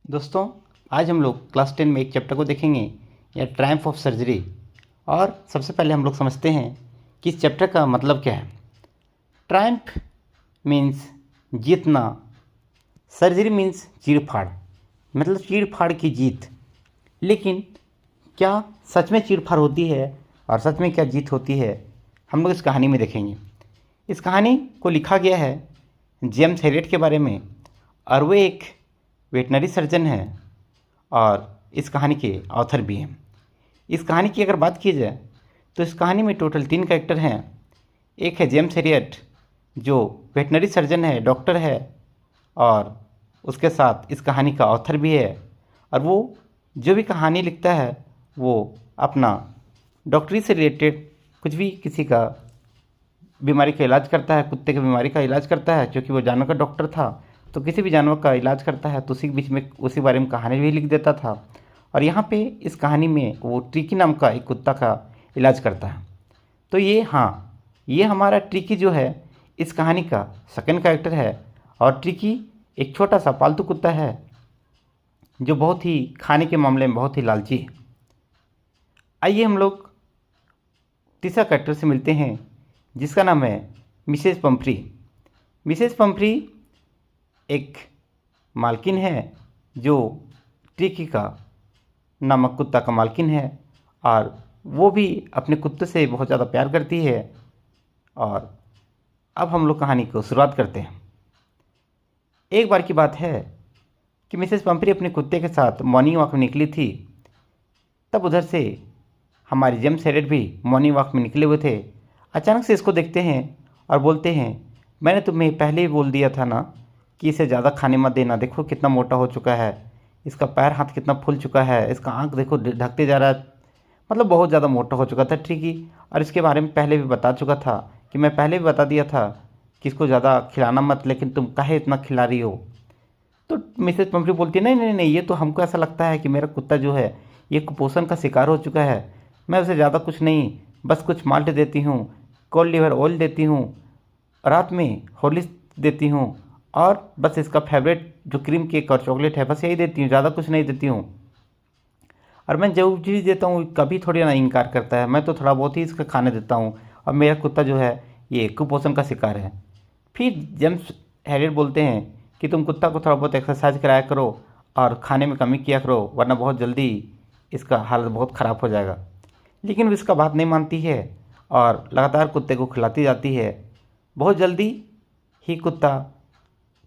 दोस्तों, आज हम लोग क्लास 10 में एक चैप्टर को देखेंगे या ट्रायम्फ ऑफ सर्जरी। और सबसे पहले हम लोग समझते हैं कि इस चैप्टर का मतलब क्या है। ट्रायम्फ मीन्स जीतना, सर्जरी मीन्स चीड़-फाड़, मतलब चीड़-फाड़ की जीत। लेकिन क्या सच में चीड़-फाड़ होती है और सच में क्या जीत होती है, हम लोग इस कहानी में देखेंगे। इस कहानी को लिखा गया है जेम्स हेरियट के बारे में, और वे एक वेटनरी सर्जन है और इस कहानी के ऑथर भी हैं। इस कहानी की अगर बात की जाए तो इस कहानी में टोटल 3 कैरेक्टर हैं। एक है जेम्स हेरियट जो वेटनरी सर्जन है, डॉक्टर है, और उसके साथ इस कहानी का ऑथर भी है। और वो जो भी कहानी लिखता है वो अपना डॉक्टरी से रिलेटेड कुछ भी किसी का बीमारी का इलाज करता है, कुत्ते की बीमारी का इलाज करता है, क्योंकि वो जानवर का डॉक्टर था तो किसी भी जानवर का इलाज करता है तो उसी के बीच में उसी बारे में कहानी भी लिख देता था। और यहाँ पे इस कहानी में वो ट्रिकी नाम का एक कुत्ता का इलाज करता है। तो ये हमारा ट्रिकी जो है इस कहानी का सेकंड कैरेक्टर है। और ट्रिकी एक छोटा सा पालतू कुत्ता है जो बहुत ही खाने के मामले में बहुत ही लालची है। आइए हम लोग तीसरा कैरेक्टर से मिलते हैं जिसका नाम है मिसेस पम्फ्री। मिसेस पम्फ्री एक मालकिन है जो ट्रिकी का नामक कुत्ता का मालकिन है, और वो भी अपने कुत्ते से बहुत ज़्यादा प्यार करती है। और अब हम लोग कहानी को शुरुआत करते हैं। एक बार की बात है कि मिसेस पम्फ्री अपने कुत्ते के साथ मॉर्निंग वॉक में निकली थी। तब उधर से हमारे जेम्स हेरियट भी मॉर्निंग वॉक में निकले हुए थे। अचानक से इसको देखते हैं और बोलते हैं, मैंने तुम्हें पहले ही बोल दिया था ना कि इसे ज़्यादा खाने मत देना। देखो कितना मोटा हो चुका है, इसका पैर हाथ कितना फूल चुका है, इसका आँख देखो ढकते जा रहा है, मतलब बहुत ज़्यादा मोटा हो चुका था ट्रिकी। और इसके बारे में पहले भी बता चुका था कि मैं पहले भी बता दिया था कि इसको ज़्यादा खिलाना मत, लेकिन तुम काहे इतना खिला रही हो। तो मिसेस पम्फ्री बोलती है, नहीं नहीं नहीं, ये तो हमको ऐसा लगता है कि मेरा कुत्ता जो है ये कुपोषण का शिकार हो चुका है। मैं उसे ज़्यादा कुछ नहीं, बस कुछ माल्ट देती हूँ, कोल्ड लिवर ऑयल देती हूँ, रात में हॉर्लिक्स देती हूँ, और बस इसका फेवरेट जो क्रीम केक और चॉकलेट है बस यही देती हूँ, ज़्यादा कुछ नहीं देती हूँ। और मैं जो चीज़ देता हूँ कभी थोड़ी ना इनकार करता है, मैं तो थोड़ा बहुत ही इसका खाने देता हूँ। और मेरा कुत्ता जो है ये कुपोषण का शिकार है। फिर जेम्स हेरियट बोलते हैं कि तुम कुत्ता को थोड़ा बहुत एक्सरसाइज कराया करो और खाने में कमी किया करो, वरना बहुत जल्दी इसका हालत बहुत ख़राब हो जाएगा। लेकिन वो इसका बात नहीं मानती है और लगातार कुत्ते को खिलाती जाती है। बहुत जल्दी ही कुत्ता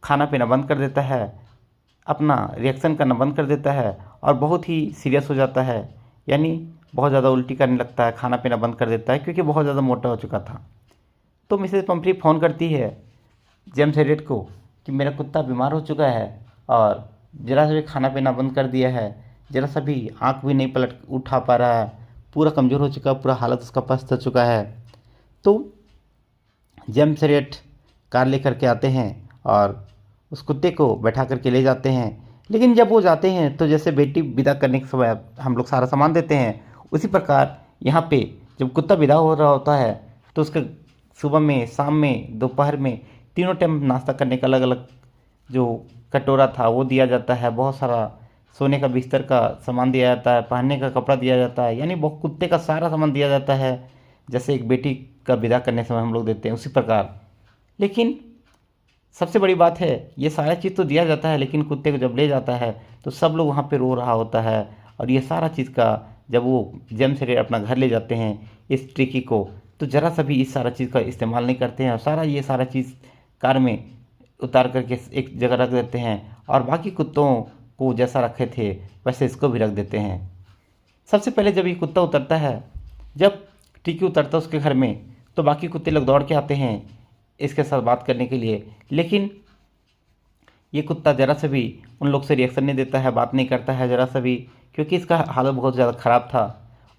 खाना पीना बंद कर देता है, अपना रिएक्शन करना बंद कर देता है और बहुत ही सीरियस हो जाता है, यानी बहुत ज़्यादा उल्टी करने लगता है, खाना पीना बंद कर देता है क्योंकि बहुत ज़्यादा मोटा हो चुका था। तो मिसेस पम्फ्री फ़ोन करती है जेम्स हेरियट को कि मेरा कुत्ता बीमार हो चुका है और ज़रा सा भी खाना पीना बंद कर दिया है, ज़रा सा भी आँख भी नहीं पलट उठा पा रहा है, पूरा कमज़ोर हो चुका, पूरा हालत उसका पस्त हो चुका है। तो जेम्स हेरियट कार लेकर के आते हैं और उस कुत्ते को बैठा करके ले जाते हैं। लेकिन जब वो जाते हैं तो जैसे बेटी विदा करने के समय हम लोग सारा सामान देते हैं, उसी प्रकार यहाँ पे जब कुत्ता विदा हो रहा होता है तो उसका सुबह में, शाम में, दोपहर में तीनों टाइम नाश्ता करने का अलग अलग जो कटोरा था वो दिया जाता है। बहुत सारा सोने का बिस्तर का सामान दिया जाता है, पहनने का कपड़ा दिया जाता है, यानी बहुत कुत्ते का सारा सामान दिया जाता है, जैसे एक बेटी का विदा करने समय हम लोग देते हैं उसी प्रकार। लेकिन सबसे बड़ी बात है, ये सारा चीज़ तो दिया जाता है, लेकिन कुत्ते को जब ले जाता है तो सब लोग वहाँ पे रो रहा होता है। और ये सारा चीज़ का जब वो जेम्स हेरियट अपना घर ले जाते हैं इस ट्रिकी को, तो ज़रा सा भी इस सारा चीज़ का इस्तेमाल नहीं करते हैं और सारा चीज़ कार में उतार करके एक जगह रख देते हैं और बाकी कुत्तों को जैसा रखे थे वैसे इसको भी रख देते हैं। सबसे पहले जब ये कुत्ता उतरता है, जब ट्रिकी उतरता है उसके घर में, तो बाकी कुत्ते लोग दौड़ के आते हैं इसके साथ बात करने के लिए। लेकिन ये कुत्ता ज़रा सा भी उन लोग से रिएक्शन नहीं देता है, बात नहीं करता है ज़रा सा भी, क्योंकि इसका हालत बहुत ज़्यादा ख़राब था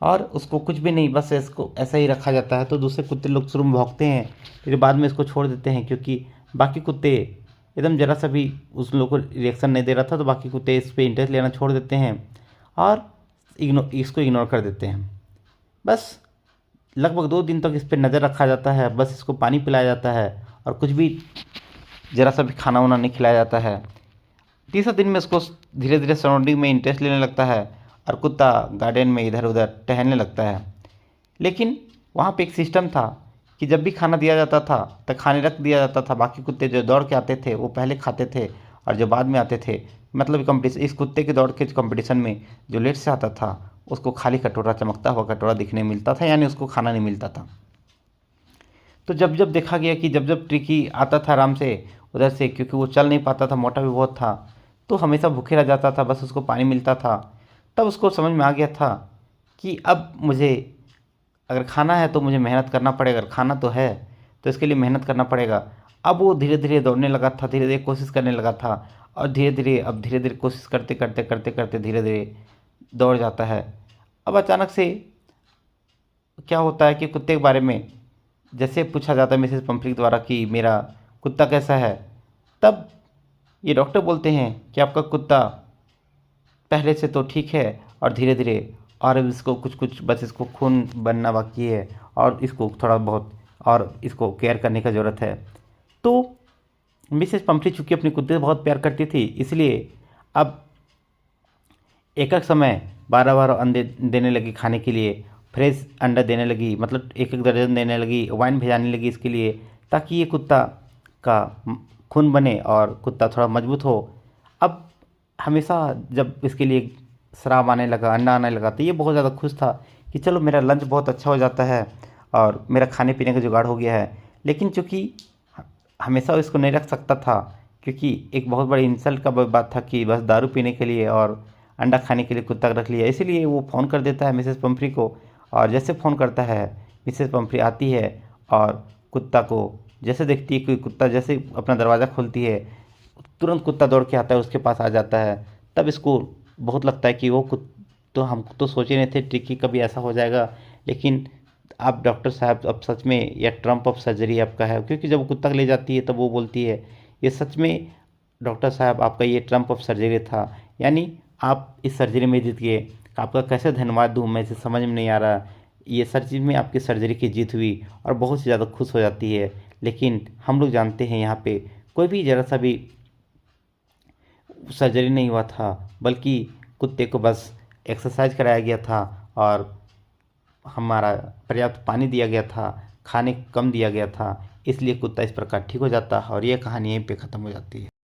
और उसको कुछ भी नहीं, बस इसको ऐसा ही रखा जाता है। तो दूसरे कुत्ते लोग शुरू में भौंकते हैं, फिर बाद में इसको छोड़ देते हैं, क्योंकि बाकी कुत्ते एकदम ज़रा सा भी उस लोग को रिएक्शन नहीं दे रहा था, तो बाकी कुत्ते इस पर इंटरेस्ट लेना छोड़ देते हैं और इसको इग्नोर कर देते हैं। बस लगभग 2 दिन तक इस पर नज़र रखा जाता है, बस इसको पानी पिलाया जाता है और कुछ भी ज़रा सा भी खाना वाना नहीं खिलाया जाता है। तीसरे दिन में उसको धीरे धीरे सराउंडिंग में इंटरेस्ट लेने लगता है और कुत्ता गार्डन में इधर उधर टहलने लगता है। लेकिन वहाँ पे एक सिस्टम था कि जब भी खाना दिया जाता था तो खाने रख दिया जाता था। बाकी कुत्ते जो दौड़ के आते थे वो पहले खाते थे और जो बाद में आते थे, मतलब कंपटीशन, इस कुत्ते के दौड़ के कंपटीशन में जो लेट से आता था उसको खाली कटोरा, चमकता हुआ कटोरा दिखने मिलता था, यानी उसको खाना नहीं मिलता था। तो जब जब देखा गया कि जब जब ट्रिकी आता था आराम से उधर से, क्योंकि वो चल नहीं पाता था, मोटा भी बहुत था, तो हमेशा भूखे रह जाता था, बस उसको पानी मिलता था। तब उसको समझ में आ गया था कि अब मुझे अगर खाना है तो मुझे मेहनत करना पड़ेगा, अगर खाना तो है तो इसके लिए मेहनत करना पड़ेगा। अब वो धीरे धीरे दौड़ने लगा था, धीरे धीरे कोशिश करने लगा था और धीरे धीरे कोशिश करते करते करते करते धीरे धीरे दौड़ जाता है। अब अचानक से क्या होता है कि कुत्ते के बारे में जैसे पूछा जाता है मिसेस पंफ्री द्वारा कि मेरा कुत्ता कैसा है, तब ये डॉक्टर बोलते हैं कि आपका कुत्ता पहले से तो ठीक है और धीरे धीरे और अब इसको कुछ कुछ बस इसको खून बनना बाकी है और इसको थोड़ा बहुत और इसको केयर करने का ज़रूरत है। तो मिसेस पंफ्री चूँकि अपने कुत्ते से बहुत प्यार करती थी, इसलिए अब एक एक समय 12-12 अंडे देने लगी खाने के लिए, फ्रेश अंडा देने लगी, मतलब एक एक दर्जन देने लगी, वाइन भेजाने लगी इसके लिए, ताकि ये कुत्ता का खून बने और कुत्ता थोड़ा मजबूत हो। अब हमेशा जब इसके लिए शराब आने लगा, अंडा आने लगा, तो ये बहुत ज़्यादा खुश था कि चलो मेरा लंच बहुत अच्छा हो जाता है और मेरा खाने पीने का जुगाड़ हो गया है। लेकिन चूँकि हमेशा इसको नहीं रख सकता था, क्योंकि एक बहुत बड़ी इंसल्ट का बात था कि बस दारू पीने के लिए और अंडा खाने के लिए कुत्ता रख लिया। इसीलिए वो फ़ोन कर देता है मिसेस पंफ्री को, और जैसे फ़ोन करता है मिसेस पंफ्री आती है और कुत्ता को जैसे देखती है कि कुत्ता जैसे अपना दरवाज़ा खोलती है, तुरंत कुत्ता दौड़ के आता है, उसके पास आ जाता है। तब इसको बहुत लगता है कि वो तो हम तो सोचे नहीं थे ट्रिकी कभी ऐसा हो जाएगा, लेकिन आप डॉक्टर साहब अब सच में यह ट्रम्प ऑफ सर्जरी आपका है। क्योंकि जब वो कुत्ता ले जाती है तब वो बोलती है ये सच में डॉक्टर साहब आपका ये ट्रम्प ऑफ सर्जरी था, यानी आप इस सर्जरी में जीत गए। आपका कैसे धन्यवाद दूँ मैं, इसे समझ में नहीं आ रहा। ये सर्जरी में आपकी सर्जरी की जीत हुई और बहुत ही ज़्यादा खुश हो जाती है। लेकिन हम लोग जानते हैं यहाँ पे कोई भी ज़रा सा भी सर्जरी नहीं हुआ था, बल्कि कुत्ते को बस एक्सरसाइज कराया गया था और हमारा पर्याप्त पानी दिया गया था, खाने कम दिया गया था, इसलिए कुत्ता इस प्रकार ठीक हो जाता है और ये कहानी यहीं पे ख़त्म हो जाती है।